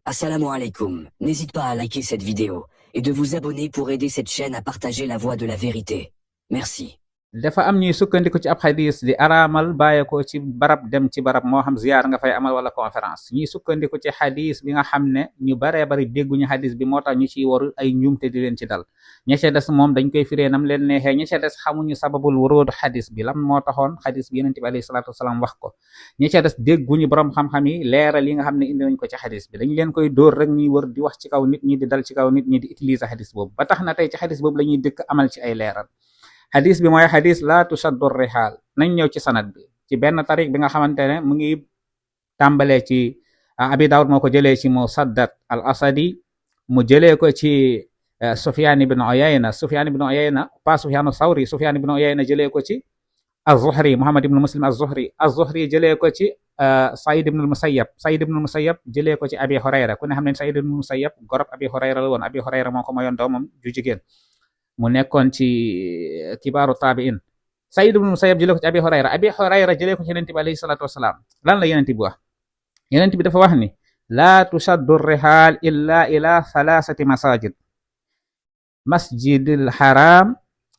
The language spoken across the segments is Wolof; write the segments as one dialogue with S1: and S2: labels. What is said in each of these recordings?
S1: Assalamu alaikum. N'hésite pas à liker cette vidéo et de vous abonner pour aider cette chaîne à partager la voie de la vérité. Merci.
S2: dafa am ñuy sukkandiku ci ab xadis di araamal bàyyeekoo ci barab dem ci barab moo xam ziyaar nga fay amal wala conférence ñuy sukkandiku ci xadis bi nga xam ne ñu baree bari dégguñu xadis bi moo tax ñu ciy waru ay njuumte di leen ci dal ña ca des moom dañ koy firee nam leen neexee ña ca des xamuñu sababul wuruudu xadis bi lan moo taxoon xadis bi yonent bi alayhi salaatu wasalaam wax ko ña ca des dégguñu borom xam-xam yi leeral yi nga xam ne indi nañ ko ci xadis bi dañ leen koy dóor rek ñuy wër di wax ci kaw nit ñi di dal ci kaw nit ñi di utiliser xadis boobu ba tax na tey ci xadis boobu la ñuy dëkk amal ci ay leeral xadis bi mooy xadis laa tusaddu rihaal nañ ñëw ci sanad bi ci benn tariq bi nga xamante ne mu ngi tàmbalee ci abi daawud moo ko jëlee ci musaddad al asadi mu jëlee ko ci sufyaan ibn uyayna pas sufyaanu sawri sufyaan ibn uyayna jëlee ko ci az-zuhri muhammad ibn muslim az-zuhri jëlee ko ci said ibn al-musayyab jëlee ko ci abi hurayra ku ne xam ne said ibn al-musayyab gorob abi hurayra la woon abi hurayra moo ko mayoon doomam ju jigéen mu nekkoon ci kibaaru taabiin Saïd ibn Musayyab jëlee ko ci Abi Hurayra jëlee ko ci Yonent bi alayhi salaatu wasalaam lan la Yonent bi wax Yonent bi dafa wax ni laa tushaddu rihaal illa ila thalathati masajid masjidil haram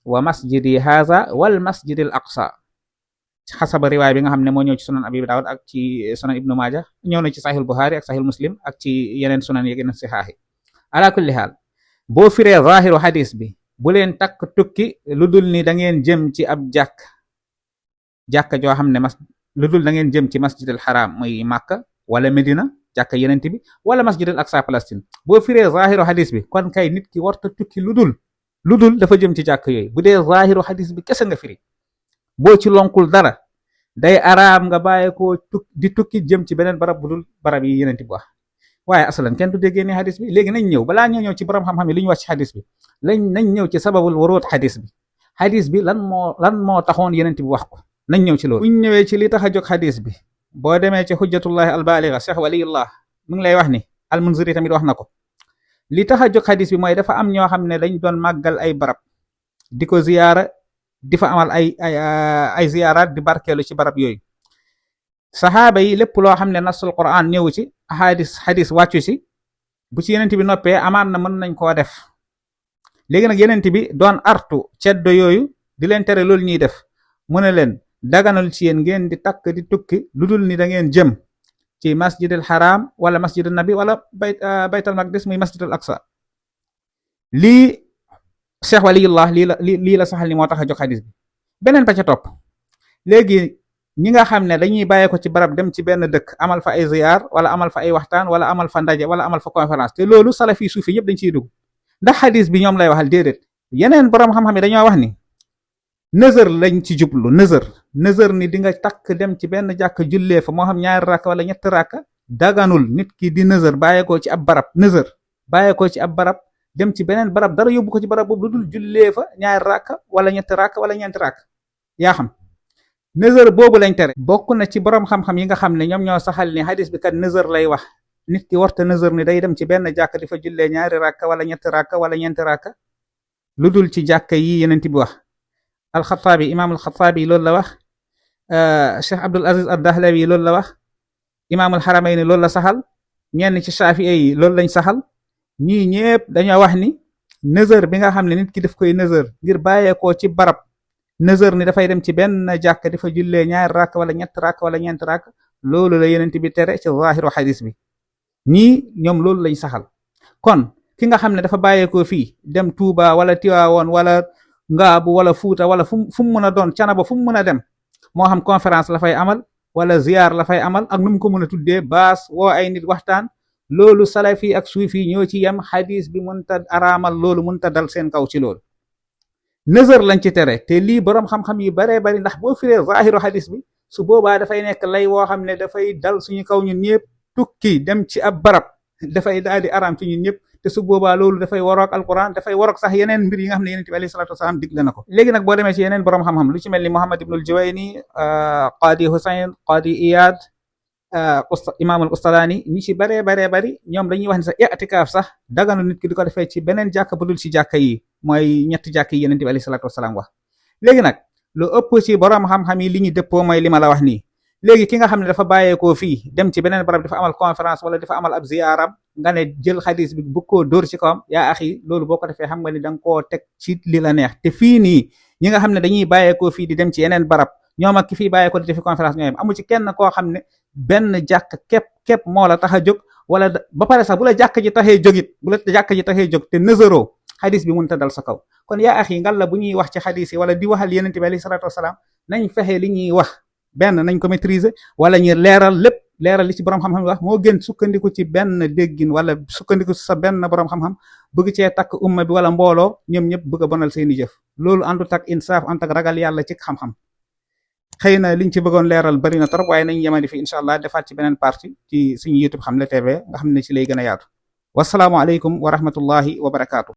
S2: wa masjidi haza wal masjidil aqsa xasaba riwaay bi nga xam ne moo ñëw ci sunan Abi Daawud ak ci sunan Ibnu Maaja ñëw na ci Sahih Bukhari ak Sahih Muslim ak ci yeneen sunan yi yeneen sihaahi ala kulli haal boo firee zaahiru hadis bi bu leen takk tukki lu dul ni da ngeen jëm ci ab jàkka joo xam ne lu dul da ngeen jëm ci masjidil haram muy Makka wala Medina jàkka yenent bi wala masjidil aqsa Palestine boo firee zahiru hadis bi kon kay nit ki warta tukki lu dul dafa jëm ci jàkka yooyu bu dee zahiru hadis bi kese nga firi boo ci lonkul dara day araam nga bàyyi ko di tukki jëm ci beneen barab bu dul barab yi yenent bi wax waaye asalan kenn du déggee ni hadis bi léegi nañ ñëw balaa ñoo ñëw ci borom xam-xam yi li ñu wax ci hadis bi nañ ñëw ci sababul wuruud hadis bi lan moo taxoon yenent bi wax ko nañ ñëw ci loolu buñ ñëwee ci li tax a jóg hadis bi boo demee ci xujjatullahi albaliga cheikh waliyullah mu ngi lay wax ni almunziri tamit wax na ko li tax a jóg hadis bi mooy dafa am ñoo xam ne dañ doon màggal ay barab di ko ziyaara di fa amal ay ziyaaraat di barkeelu ci barab yooyu saxaaba yi lépp loo xam ne nasul quran ñëw ci hadis wàccu si bu ci yenent bi noppee amaan na mën nañ koo def léegi nag yenent bi doon artu ceddo yooyu di leen tere loolu ñuy def mu ne leen daganal ci yéen ngeen di takk di tukki lu dul ni da ngeen jëm ci masjidil haram wala masjidul nabi wala baytal maqdis muy masjidul aqsa lii cheikh waliyullah lii la saxal ni moo tax a jox hadis bi beneen ba ca topp léegi ñi nga xam ne dañuy bàyyee ko ci barab dem ci benn dëkk amal fa ay ziyaar wala amal fa ay waxtaan wala amal fa ndaje wala amal fa conférence te loolu salafi suufi ñëpp dañ ciy dugg ndax xadis bi ñoom lay waxal déedéet yeneen borom xam-xam yi dañoo wax ni nëzër lañ ci jublu nëzër ni di nga takk dem ci benn jàkk jullee fa moo xam ñaari rakka wala ñetti rakka daganul nit ki di nëzër bàyyeekoo ci ab barab nëzër bàyyeekoo ci ab barab dem ci beneen barab dara yóbbu ko ci barab boobu lu dul jullee fa ñaari rakka wala ñetti rakka wala ñeenti rakka yaa xam nëzër boobu lañ tere bokk na ci borom xam-xam yi nga xam ne ñoom ñoo saxal ni hadis bi kat nëzër lay wax nit ki warta nëzër ni day dem ci benn jàkk di fa jullee ñaari rakka wala ñetti rakka wala ñeenti rakka lu dul ci jàkka yi yenent bi wax alxataabi imaam alxataabi loolu la wax cheikh abdul aziz ad-dahlawi loolu la wax imaamul xaramayni loolu la saxal ñenn ci shaafi'i yi loolu lañ saxal ñii ñépp dañoo wax ni nëzër bi nga xam ne nit ki daf koy nëzër ngir bàyyeekoo ci barab nëzër ni dafay dem ci benn jàkk di fa jullee ñaari rakk wala ñetti rakk wala ñeenti rakk loolu la yenent bi tere ci zaahiru hadis bi ñii ñoom loolu lañ saxal kon ki nga xam ne dafa bàyyeekoo fii dem Tuuba wala Tiwaawoon wala Ngaabu wala Fuuta wala fu mu mën a doon Canaba fu mu mën a dem moo xam conférence la fay amal wala ziyaar la fay amal ak nu mu ko mën a tuddee baas woo ay nit waxtaan loolu salafi ak suufi ñoo ci yem hadis bi mënta araamal loolu mënta dal seen kaw ci loolu nëzër lañ ci tere te lii boroom xam-xam yi baree bari ndax boo firee zaahiru hadis bi su boobaa dafay nekk lay woo xam ne dafay dal suñu kaw ñun ñëpp tukki dem ci ab barab dafay daal di araam ci ñun ñëpp te su boobaa loolu dafay waroog alquran dafay waroog sax yeneen mbir yi nga xam ne yenent bi alayhi salaatu wasalaam digle na ko léegi nag boo demee ci yeneen boroom xam-xam lu ci mel ni Muhammad ibnul Juwayni Qadi Husayn Qadi Iyad imaamul Ustalaani ñi ci baree bari ñoom dañuy wax ne sax i'tikaaf sax daganu nit ki di ko defee ci beneen jàkka bu dul ci jàkka yi mooy ñetti jàkka yi yenent bi alayhi salaatu wasalaam wax léegi nag lu ëpp ci boroom xam-xam yi li ñu dëppoo mooy li ma la wax nii léegi ki nga xam ne dafa bàyyeekoo fii dem ci beneen barab dafa amal conférence wala dafa amal ab ziyaaram nga ne jël xadis bi bu koo dóor ci kawam yaa axi loolu boo ko defee xam nga ni da nga koo teg ci li la neex te fii nii ñi nga xam ne dañuy bàyyeekoo fii di dem ci yeneen barab ñoom ak ki fii bàyyeekoo di defi conférence ñooyam amu ci kenn koo xam ne benn jàkk képp moo la tax a jóg wala ba pare sax bu la jàkk ji taxee jógit bu la jàkk ji taxee jóg te nësëroo xadis bi mënut a dal sa kaw kon yaa axi ngal la bu ñuy wax ci xadis yi wala di waxal yeneen bi alayhi salaatu wasalaam nañ fexe li ñuy wax benn nañ ko maîtriser wala ñu leeral lépp leeral li ci borom xam-xam wax moo gën sukkandiku ci benn déggin wala sukkandiku sa benn borom xam-xam bëgg cee takk umma bi wala mbooloo ñoom ñëpp bëgg a bonal seeni jëf loolu àndut ak insaaf ànd ak ragal yàlla ci xam-xam xëy na liñ ci bëggoon leeral bari na trop waaye nañ yemandi fi incha allah defaat ci beneen partie ci suñu YouTube Xamle TV nga xam ne ci lay gën a yaatu wasalaamu aleykum wa rahmatullahi wa barakaatu.